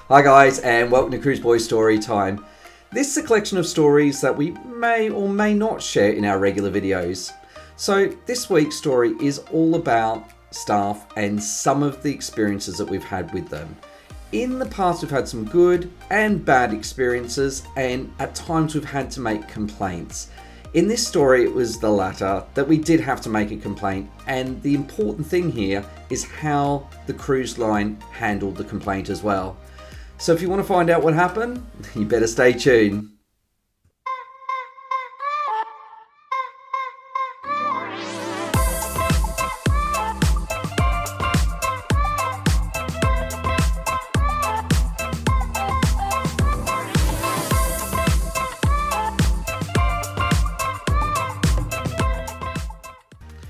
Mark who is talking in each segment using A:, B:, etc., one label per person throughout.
A: Hi guys, and welcome to Cruise Boy Story Time. This is a collection of stories that we may or may not share in our regular videos. So this week's story is all about staff and some of the experiences that we've had with them. In the past we've had some good and bad experiences, and at times we've had to make complaints. In this story it was the latter, that we did have to make a complaint, and the important thing here is how the cruise line handled the complaint as well. So if you want to find out what happened, you better stay tuned.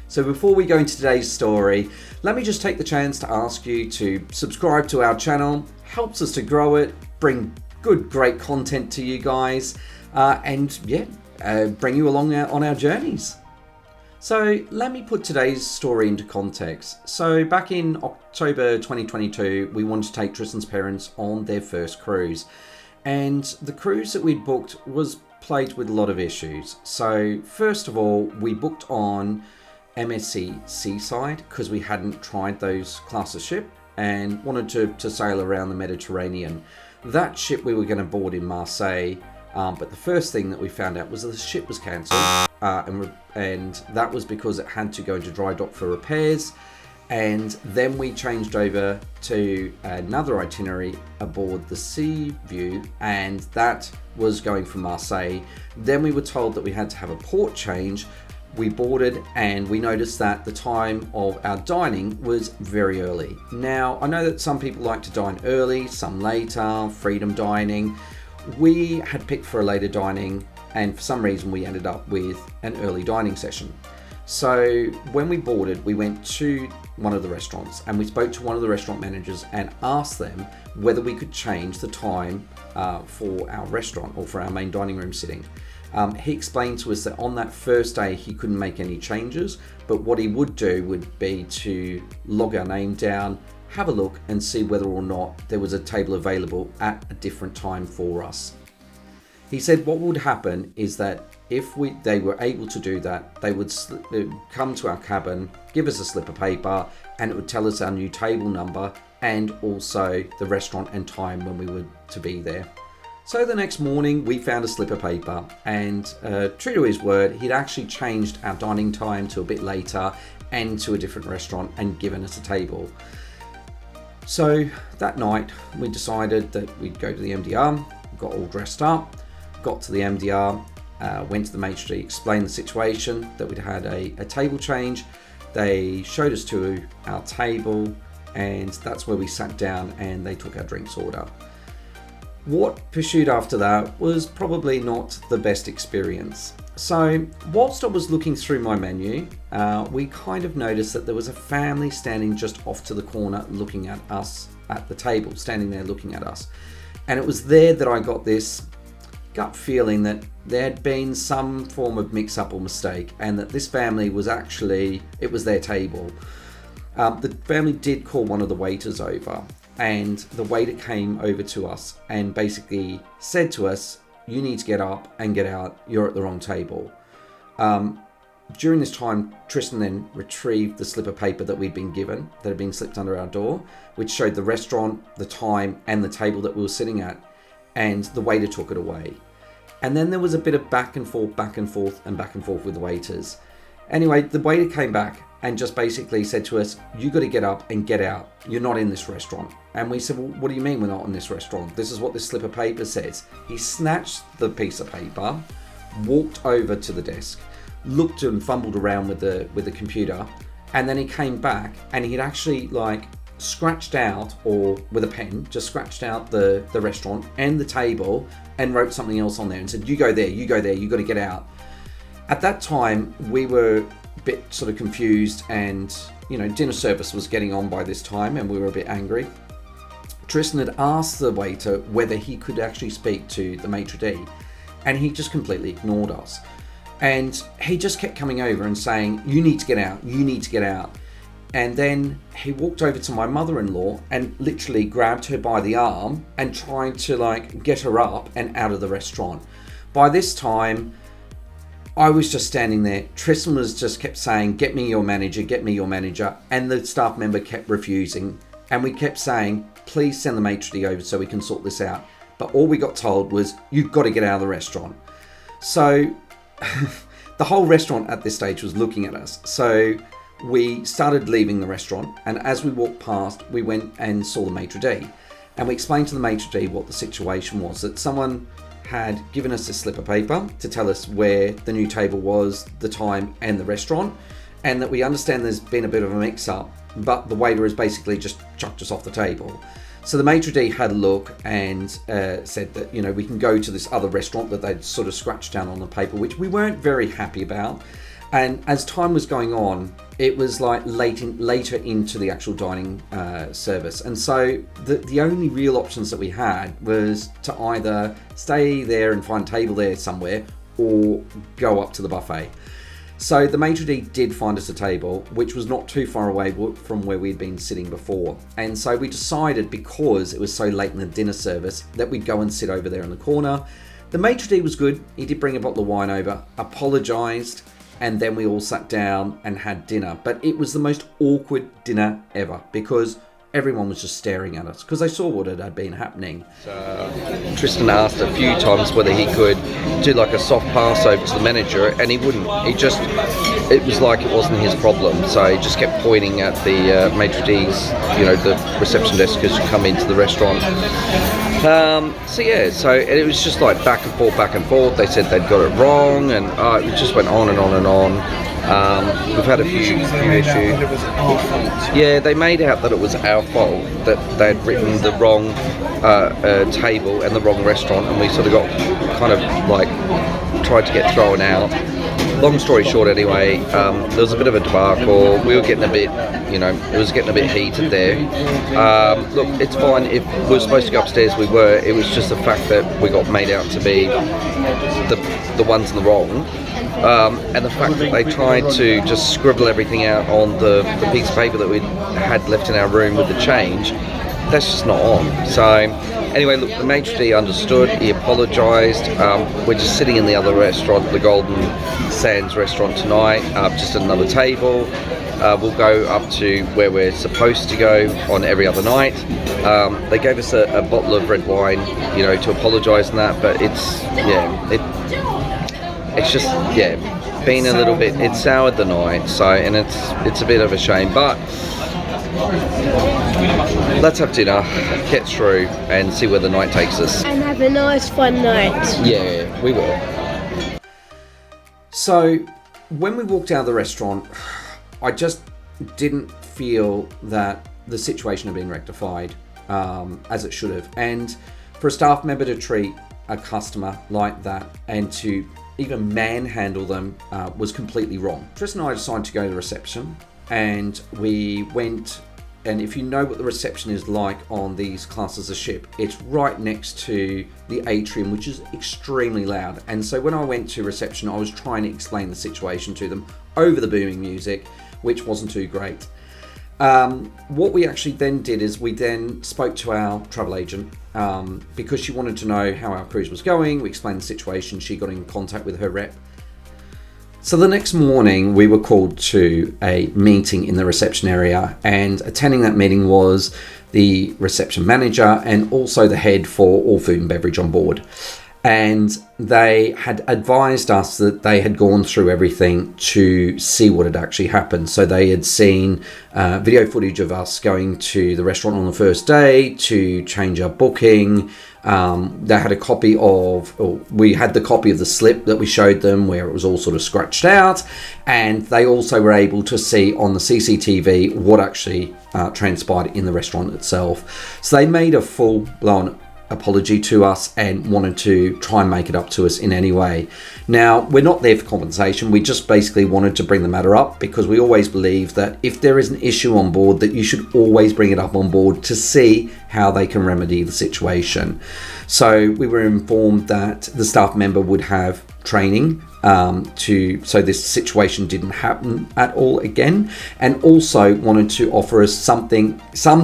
A: So before we go into today's story, let me just take the chance to ask you to subscribe to our channel. Helps us to grow it, bring good, great content to you guys, and bring you along on our journeys. So let me put today's story into context. So back in October 2022, we wanted to take Tristan's parents on their first cruise. And the cruise that we'd booked was plagued with a lot of issues. So first of all, we booked on MSC Seaside because we hadn't tried those class of ship and wanted to sail around the Mediterranean. That ship we were going to board in Marseille, but the first thing that we found out was that the ship was cancelled, and that was because it had to go into dry dock for repairs. And then we changed over to another itinerary aboard the Seaview, and that was going from Marseille. Then we were told that we had to have a port change. We boarded and we noticed that the time of our dining was very early. Now, I know that some people like to dine early, some later, freedom dining. We had picked for a later dining, and for some reason we ended up with an early dining session. So when we boarded, we went to one of the restaurants and we spoke to one of the restaurant managers and asked them whether we could change the time for our restaurant or for our main dining room sitting. He explained to us that on that first day he couldn't make any changes, but what he would do would be to log our name down, have a look and see whether or not there was a table available at a different time for us. He said what would happen is that if they were able to do that, they would come to our cabin, give us a slip of paper, and it would tell us our new table number and also the restaurant and time when we were to be there. So the next morning we found a slip of paper, and true to his word, he'd actually changed our dining time to a bit later and to a different restaurant and given us a table. So that night we decided that we'd go to the MDR, got all dressed up, got to the MDR, went to the maitre d', explained the situation, that we'd had a table change. They showed us to our table, and that's where we sat down and they took our drinks order. What pursued after that was probably not the best experience. So whilst I was looking through my menu, we kind of noticed that there was a family standing just off to the corner looking at us at the table, standing there looking at us. And it was there that I got this gut feeling that there had been some form of mix-up or mistake, and that this family was actually, it was their table. The family did call one of the waiters over, and the waiter came over to us and basically said to us, "You need to get up and get out, you're at the wrong table." During this time, Tristan then retrieved the slip of paper that we'd been given, that had been slipped under our door, which showed the restaurant, the time, and the table that we were sitting at, and the waiter took it away. And then there was a bit of back and forth with the waiters. Anyway, the waiter came back and just basically said to us, "You got to get up and get out. You're not in this restaurant." And we said, "Well, what do you mean we're not in this restaurant? This is what this slip of paper says." He snatched the piece of paper, walked over to the desk, looked and fumbled around with the computer, and then he came back and he'd actually scratched out, or with a pen, just scratched out the restaurant and the table and wrote something else on there and said, "You go there, you got to get out." At that time, we were a bit sort of confused, and dinner service was getting on by this time and we were a bit angry. Tristan had asked the waiter whether he could actually speak to the maitre d', and he just completely ignored us. And he just kept coming over and saying, "You need to get out, you need to get out." And then he walked over to my mother-in-law and literally grabbed her by the arm and tried to like get her up and out of the restaurant. By this time, I was just standing there. Tristan was just kept saying, get me your manager, get me your manager. And the staff member kept refusing. And we kept saying, please send the maitre d' over so we can sort this out. But all we got told was, you've got to get out of the restaurant. So the whole restaurant at this stage was looking at us. So we started leaving the restaurant. And as we walked past, we went and saw the maitre d'. And we explained to the maitre d' what the situation was, that someone had given us a slip of paper to tell us where the new table was, the time and the restaurant, and that we understand there's been a bit of a mix-up, but the waiter has basically just chucked us off the table. So the maitre d' had a look and said that, you know, we can go to this other restaurant that they'd sort of scratched down on the paper, which we weren't very happy about. And as time was going on, it was like later into the actual dining service. And so the only real options that we had was to either stay there and find a table there somewhere or go up to the buffet. So the maitre d' did find us a table, which was not too far away from where we'd been sitting before. And so we decided, because it was so late in the dinner service, that we'd go and sit over there in the corner. The maitre d' was good. He did bring a bottle of wine over, apologised, and then we all sat down and had dinner. But it was the most awkward dinner ever, because everyone was just staring at us because they saw what had been happening.
B: So Tristan asked a few times whether he could do like a soft pass over to the manager, and he wouldn't. It was like it wasn't his problem. So he just kept pointing at the maitre d's, you know, the reception desk as you come into the restaurant. So it was just like back and forth. They said they'd got it wrong, and it just went on and on and on. We've had a few issues. Yeah, they made out that it was our fault, that they'd written the wrong table and the wrong restaurant, and we sort of got kind of like tried to get thrown out. Long story short, anyway, there was a bit of a debacle. We were getting a bit, it was getting a bit heated there. Look, it's fine. If we were supposed to go upstairs, we were. It was just the fact that we got made out to be the ones in the wrong. And the fact that they tried to just scribble everything out on the piece of paper that we had left in our room with the change, that's just not on. So anyway, look, the maitre d' understood. He apologised. We're just sitting in the other restaurant, the Golden Sands restaurant tonight, just at another table. We'll go up to where we're supposed to go on every other night. They gave us a bottle of red wine, to apologise and that, but it's just been a little bit. It soured the night, and it's a bit of a shame, but let's have dinner, get through, and see where the night takes us.
C: And have a nice fun night.
B: Yeah, we will.
A: So when we walked out of the restaurant, I just didn't feel that the situation had been rectified as it should have. And for a staff member to treat a customer like that and to even manhandle them was completely wrong. Tristan and I decided to go to reception, and we went, and if you know what the reception is like on these classes of ship, it's right next to the atrium, which is extremely loud. And so when I went to reception, I was trying to explain the situation to them over the booming music, which wasn't too great. What we actually then did is we then spoke to our travel agent because she wanted to know how our cruise was going. We explained the situation. She got in contact with her rep. So the next morning we were called to a meeting in the reception area, and attending that meeting was the reception manager and also the head for all food and beverage on board. And they had advised us that they had gone through everything to see what had actually happened. So they had seen video footage of us going to the restaurant on the first day to change our booking. They had a copy of, or we had the copy of the slip that we showed them where it was all sort of scratched out. And they also were able to see on the CCTV what actually transpired in the restaurant itself. So they made a full-blown apology to us and wanted to try and make it up to us in any way. Now, we're not there for compensation. We just basically wanted to bring the matter up because we always believe that if there is an issue on board, that you should always bring it up on board to see how they can remedy the situation. So we were informed that the staff member would have training so this situation didn't happen at all again, and also wanted to offer us some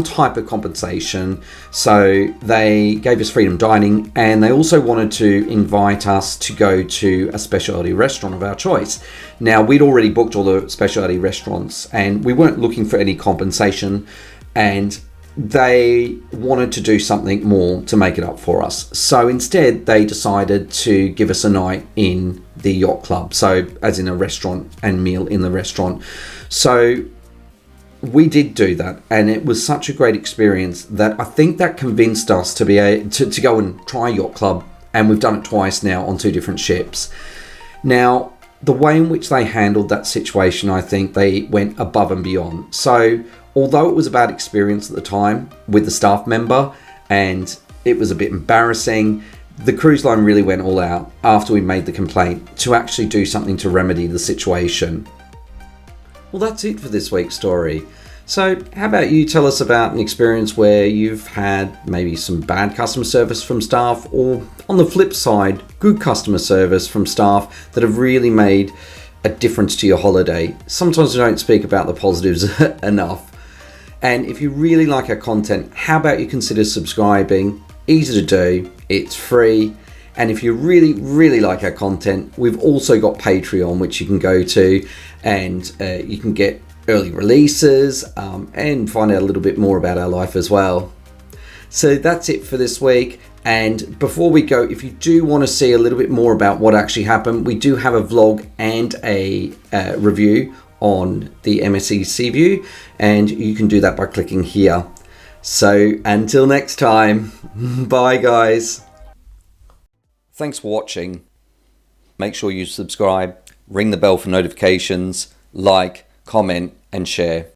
A: type of compensation. So they gave us freedom dining, and they also wanted to invite us to go to a specialty restaurant of our choice. Now, we'd already booked all the specialty restaurants and we weren't looking for any compensation, and they wanted to do something more to make it up for us. So instead, they decided to give us a night in the yacht club, so as in a restaurant and meal in the restaurant. So we did do that, and it was such a great experience that I think that convinced us to be to go and try yacht club, and we've done it twice now on 2 different ships. Now, the way in which they handled that situation, I think they went above and beyond. So although it was a bad experience at the time with the staff member and it was a bit embarrassing, the cruise line really went all out after we made the complaint to actually do something to remedy the situation. Well, that's it for this week's story. So how about you tell us about an experience where you've had maybe some bad customer service from staff, or on the flip side, good customer service from staff that have really made a difference to your holiday. Sometimes we don't speak about the positives enough. And if you really like our content, how about you consider subscribing? Easy to do, it's free. And if you really, really like our content, we've also got Patreon, which you can go to, and you can get early releases and find out a little bit more about our life as well. So that's it for this week. And before we go, if you do want to see a little bit more about what actually happened, we do have a vlog and a review on the MSC Seaview, and you can do that by clicking here. So until next time, bye guys. Thanks for watching. Make sure you subscribe, ring the bell for notifications, like, comment and share.